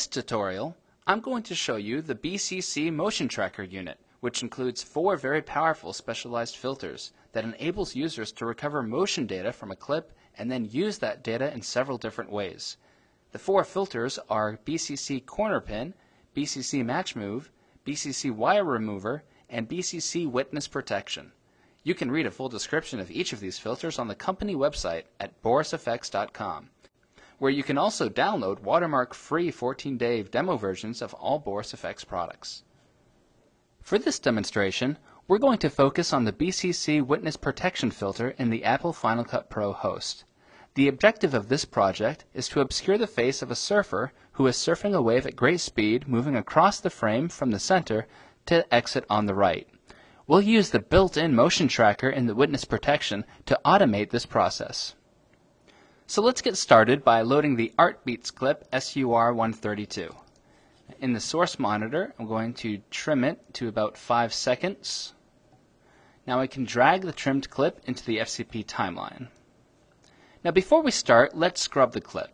this tutorial, I'm going to show you the BCC Motion Tracker unit, which includes 4 very powerful specialized filters that enables users to recover motion data from a clip and then use that data in several different ways. The 4 filters are BCC Corner Pin, BCC Match Move, BCC Wire Remover, and BCC Witness Protection. You can read a full description of each of these filters on the company website at borisfx.com. where you can also download watermark-free 14-day demo versions of all BorisFX products. For this demonstration, we're going to focus on the BCC Witness Protection filter in the Apple Final Cut Pro host. The objective of this project is to obscure the face of a surfer who is surfing a wave at great speed, moving across the frame from the center to exit on the right. We'll use the built-in motion tracker in the Witness Protection to automate this process. So let's get started by loading the ArtBeats clip SUR132. In the source monitor, I'm going to trim it to about 5 seconds. Now I can drag the trimmed clip into the FCP timeline. Now before we start, let's scrub the clip.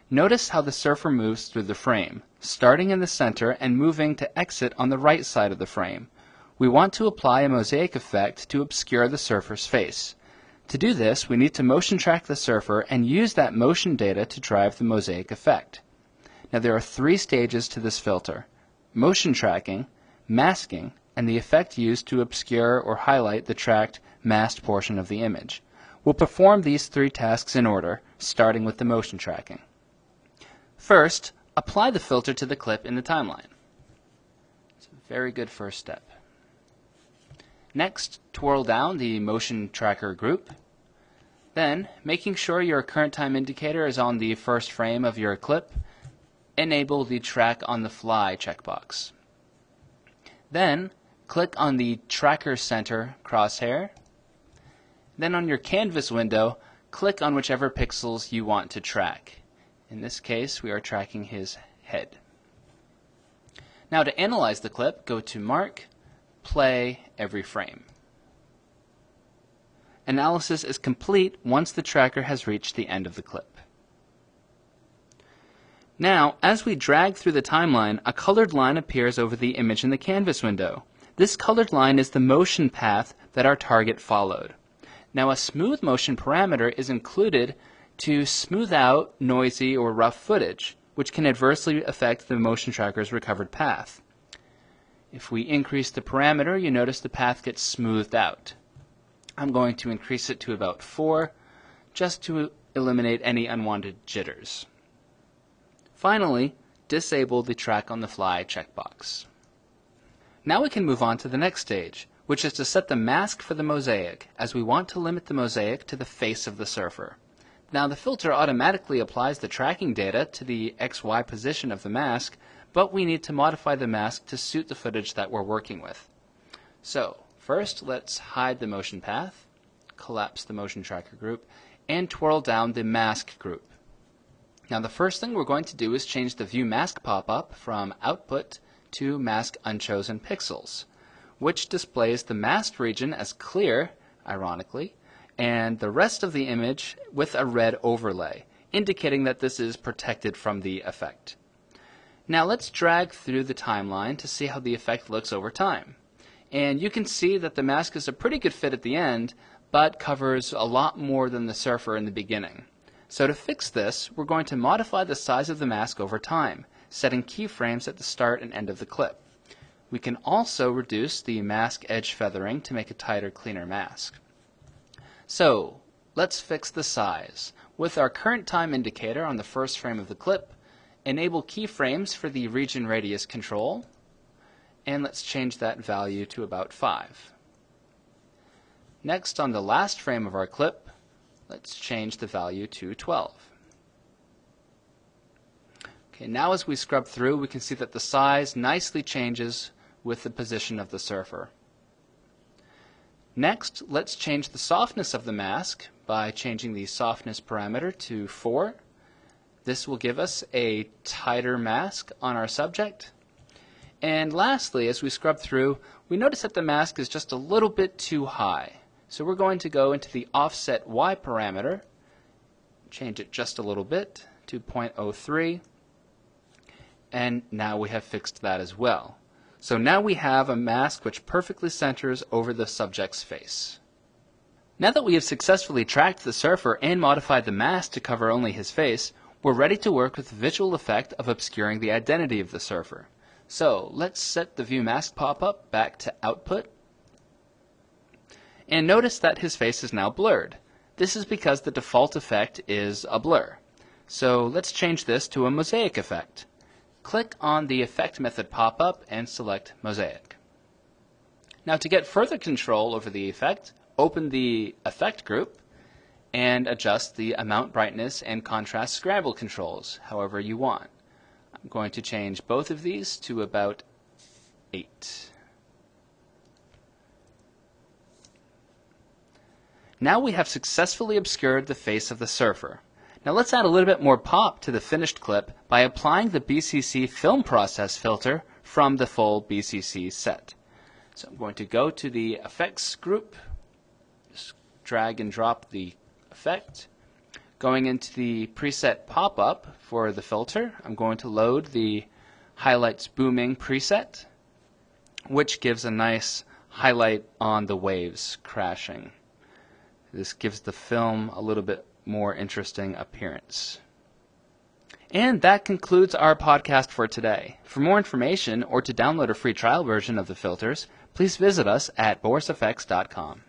Notice how the surfer moves through the frame, starting in the center and moving to exit on the right side of the frame. We want to apply a mosaic effect to obscure the surfer's face. To do this, we need to motion track the surfer and use that motion data to drive the mosaic effect. Now there are 3 stages to this filter: motion tracking, masking, and the effect used to obscure or highlight the tracked, masked portion of the image. We'll perform these 3 tasks in order, starting with the motion tracking. First, apply the filter to the clip in the timeline. It's a very good first step. Next, twirl down the motion tracker group. Then, making sure your current time indicator is on the first frame of your clip, enable the Track on the Fly checkbox. Then, click on the Tracker Center crosshair. Then on your canvas window, click on whichever pixels you want to track. In this case, we are tracking his head. Now to analyze the clip, go to Mark, Play every frame. Analysis is complete once the tracker has reached the end of the clip. Now, as we drag through the timeline, a colored line appears over the image in the canvas window. This colored line is the motion path that our target followed. Now, a smooth motion parameter is included to smooth out noisy or rough footage, which can adversely affect the motion tracker's recovered path. If we increase the parameter, you notice the path gets smoothed out. I'm going to increase it to about 4, just to eliminate any unwanted jitters. Finally, disable the Track on the Fly checkbox. Now we can move on to the next stage, which is to set the mask for the mosaic, as we want to limit the mosaic to the face of the surfer. Now the filter automatically applies the tracking data to the XY position of the mask, but we need to modify the mask to suit the footage that we're working with. So, first let's hide the motion path, collapse the motion tracker group, and twirl down the mask group. Now the first thing we're going to do is change the View Mask pop-up from Output to Mask Unchosen Pixels, which displays the masked region as clear, ironically, and the rest of the image with a red overlay, indicating that this is protected from the effect. Now let's drag through the timeline to see how the effect looks over time. And you can see that the mask is a pretty good fit at the end, but covers a lot more than the surfer in the beginning. So to fix this, we're going to modify the size of the mask over time, setting keyframes at the start and end of the clip. We can also reduce the mask edge feathering to make a tighter, cleaner mask. So let's fix the size. With our current time indicator on the first frame of the clip, enable keyframes for the region radius control, and let's change that value to about 5. Next, on the last frame of our clip, let's change the value to 12. Okay, now as we scrub through, we can see that the size nicely changes with the position of the surfer. Next, let's change the softness of the mask by changing the softness parameter to 4. This will give us a tighter mask on our subject. And lastly, as we scrub through, we notice that the mask is just a little bit too high. So we're going to go into the offset Y parameter, change it just a little bit to 0.03, And now we have fixed that as well. So now we have a mask which perfectly centers over the subject's face. Now that we have successfully tracked the surfer and modified the mask to cover only his face, we're ready to work with the visual effect of obscuring the identity of the surfer. So let's set the View Mask pop-up back to Output. And notice that his face is now blurred. This is because the default effect is a blur. So let's change this to a mosaic effect. Click on the Effect method pop-up and select Mosaic. Now to get further control over the effect, open the Effect group and adjust the amount, brightness, and contrast scramble controls however you want. I'm going to change both of these to about 8. Now we have successfully obscured the face of the surfer. Now let's add a little bit more pop to the finished clip by applying the BCC Film Process filter from the full BCC set. So I'm going to go to the Effects group, just drag and drop the effect. Going into the preset pop-up for the filter, I'm going to load the Highlights Booming preset, which gives a nice highlight on the waves crashing. This gives the film a little bit more interesting appearance. And that concludes our podcast for today. For more information or to download a free trial version of the filters, please visit us at borisfx.com.